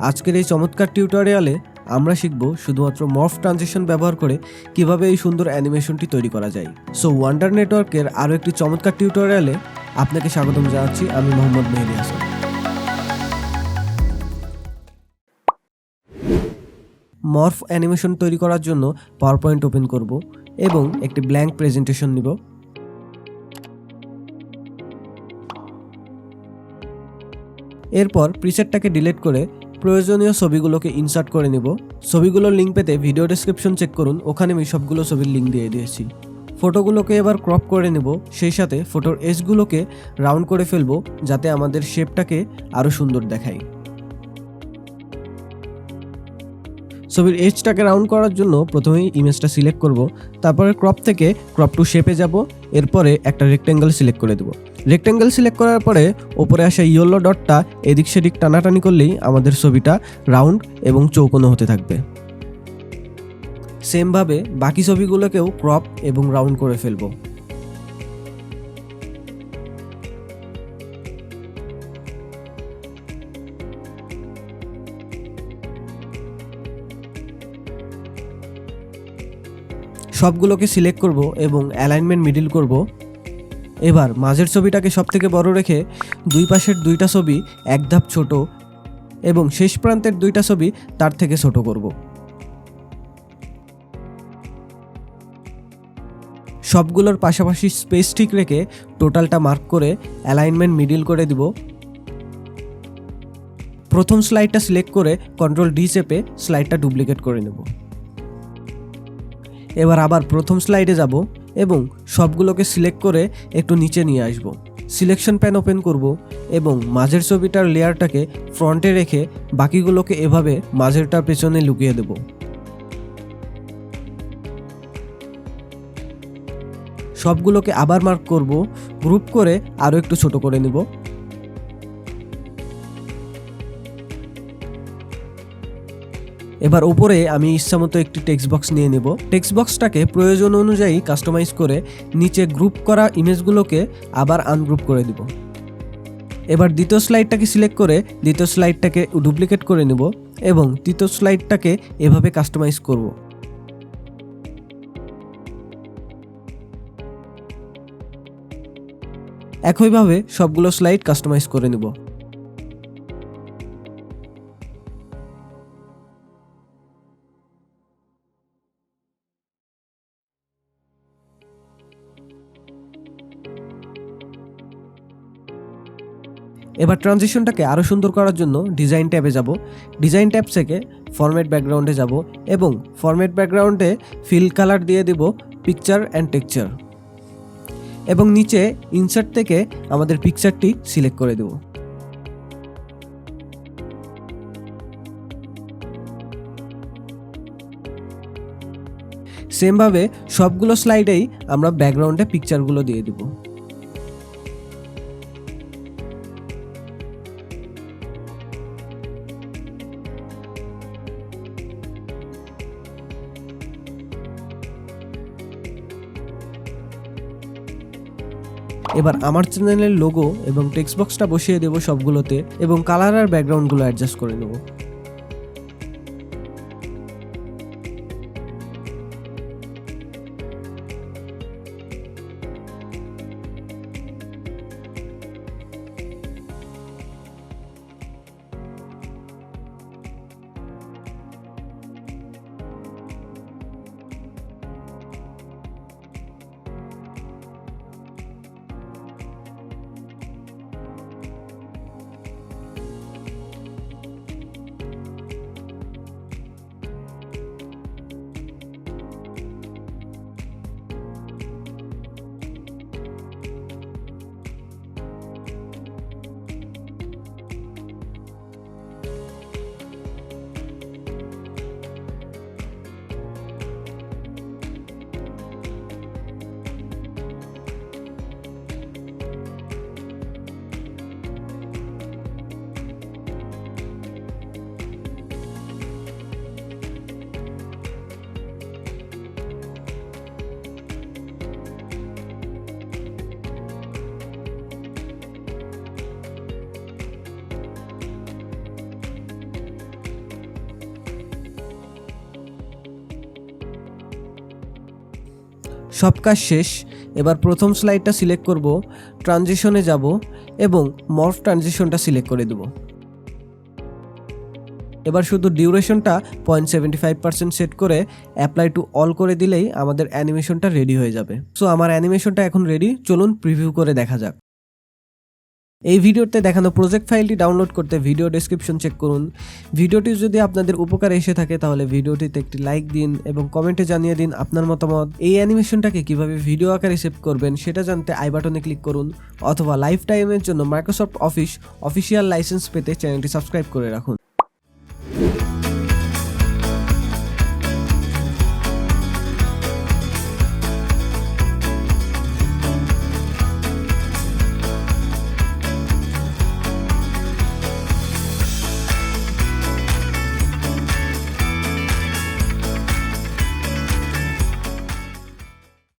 আজকের এই চমৎকার টিউটোরিয়ালে আমরা শিখব শুধুমাত্র মর্ফ ট্রানজিশন ব্যবহার করে কিভাবে এই সুন্দর অ্যানিমেশনটি তৈরি করা যায়। সো ওয়ান্ডার নেটওয়ার্কের আরও একটি চমৎকার টিউটোরিয়ালে আপনাকে স্বাগতম জানাচ্ছি। আমি মোহাম্মদ মেহেদী হাসান। মর্ফ অ্যানিমেশন তৈরি করার জন্য পাওয়ারপয়েন্ট ওপেন করব এবং একটি ব্ল্যাঙ্ক প্রেজেন্টেশন নিব। এরপর প্রিসেটটাকে ডিলিট করে প্রয়োজনীয় ছবিগুলোকে ইনসার্ট করে নিব। ছবিগুলোর লিঙ্ক পেতে ভিডিও ডেসক্রিপশন চেক করুন, ওখানে আমি সবগুলো ছবির লিঙ্ক দিয়ে দিয়েছি। ফটোগুলোকে এবার ক্রপ করে নেব, সেই সাথে ফটোর এজগুলোকে রাউন্ড করে ফেলবো যাতে আমাদের শেপটাকে আরও সুন্দর দেখায়। ছবির এজটাকে রাউন্ড করার জন্য প্রথমেই ইমেজটা সিলেক্ট করব, তারপরে ক্রপ থেকে ক্রপ টু শেপে যাব, এরপরে একটা রেক্টেঙ্গেল সিলেক্ট করে দেব। রেক্টেঙ্গেল সিলেক্ট করার পরে ওপরে আসা ইয়েলো ডটটা এদিক সেদিক টানাটানি করলেই আমাদের ছবিটা রাউন্ড এবং চৌকোনো হতে থাকবে। সেমভাবে বাকি ছবিগুলোকেও ক্রপ এবং রাউন্ড করে ফেলবো। সবগুলোকে সিলেক্ট করব এবং অ্যালাইনমেন্ট মিডল করব। এবার মাঝের ছবিটাকে সবথেকে বড় রেখে দুই পাশের দুইটা ছবি এক ধাপ ছোট এবং শেষ প্রান্তের দুইটা ছবি তার থেকে ছোট করব। সবগুলোর পাশাপাশি স্পেস ঠিক রেখে টোটালটা মার্ক করে অ্যালাইনমেন্ট মিডল করে দিব। প্রথম স্লাইডটা সিলেক্ট করে কন্ট্রোল ডি চেপে স্লাইডটা ডুপ্লিকেট করে নেব। এবার আবার প্রথম স্লাইডে যাব এবং সবগুলোকে সিলেক্ট করে একটু নিচে নিয়ে আসব। সিলেকশন প্যান ওপেন করব এবং মাঝের ছবিটার লেয়ারটাকে ফ্রন্টে রেখে বাকিগুলোকে এভাবে মাঝেরটার পেছনে লুকিয়ে দেব। সবগুলোকে আবার মার্ক করব, গ্রুপ করে আরও একটু ছোট করে নেব। এবার উপরে আমি ইচ্ছামতো একটি টেক্সট বক্স নিয়ে নেব। টেক্সট বক্সটাকে প্রয়োজন অনুযায়ী কাস্টমাইজ করে নিচে গ্রুপ করা ইমেজগুলোকে আবার আনগ্রুপ করে দিব। এবার দ্বিতীয় স্লাইডটাকে সিলেক্ট করে দ্বিতীয় স্লাইডটাকে ডুপ্লিকেট করে নেব এবং তৃতীয় স্লাইডটাকে এভাবে কাস্টমাইজ করব। একইভাবে সবগুলো স্লাইড কাস্টমাইজ করে নেব। এবার ট্রানজিশনটাকে আরও সুন্দর করার জন্য ডিজাইন ট্যাবে যাব। ডিজাইন ট্যাব থেকে ফরম্যাট ব্যাকগ্রাউন্ডে যাব এবং ফরম্যাট ব্যাকগ্রাউন্ডে ফিল কালার দিয়ে দেব পিকচার অ্যান্ড টেক্সচার এবং নিচে ইনসার্ট থেকে আমাদের পিকচারটি সিলেক্ট করে দেব। সেমভাবে সবগুলো স্লাইডেই আমরা ব্যাকগ্রাউন্ডে পিকচারগুলো দিয়ে দেব। এবার আমার চ্যানেলের লোগো এবং টেক্সট বক্সটা বসিয়ে দেব সবগুলোতে এবং কালার আর ব্যাকগ্রাউন্ডগুলো অ্যাডজাস্ট করে নেব। সব কাজ শেষ। এবার প্রথম স্লাইডটা সিলেক্ট করব, ট্রানজিশনে যাব এবং মর্ফ ট্রানজিশনটা সিলেক্ট করে দেব। এবার শুধু ডিউরেশনটা 0.75% সেট করে অ্যাপ্লাই টু অল করে দিলেই আমাদের অ্যানিমেশনটা রেডি হয়ে যাবে। সো আমার অ্যানিমেশনটা এখন রেডি, চলুন প্রিভিউ করে দেখা যাক। এই ভিডিওতে দেখানো প্রজেক্ট ফাইলটি ডাউনলোড করতে ভিডিও ডেসক্রিপশন চেক করুন। ভিডিওটি যদি আপনাদের উপকারে এসে থাকে তাহলে ভিডিওটিতে একটি লাইক দিন এবং কমেন্টে জানিয়ে দিন আপনার মতামত। এই অ্যানিমেশনটাকে কিভাবে ভিডিও আকারে সেভ করবেন সেটা জানতে আই বাটনে ক্লিক করুন, অথবা লাইফ টাইমের জন্য মাইক্রোসফট অফিস অফিসিয়াল লাইসেন্স পেতে চ্যানেলটি সাবস্ক্রাইব করে রাখুন।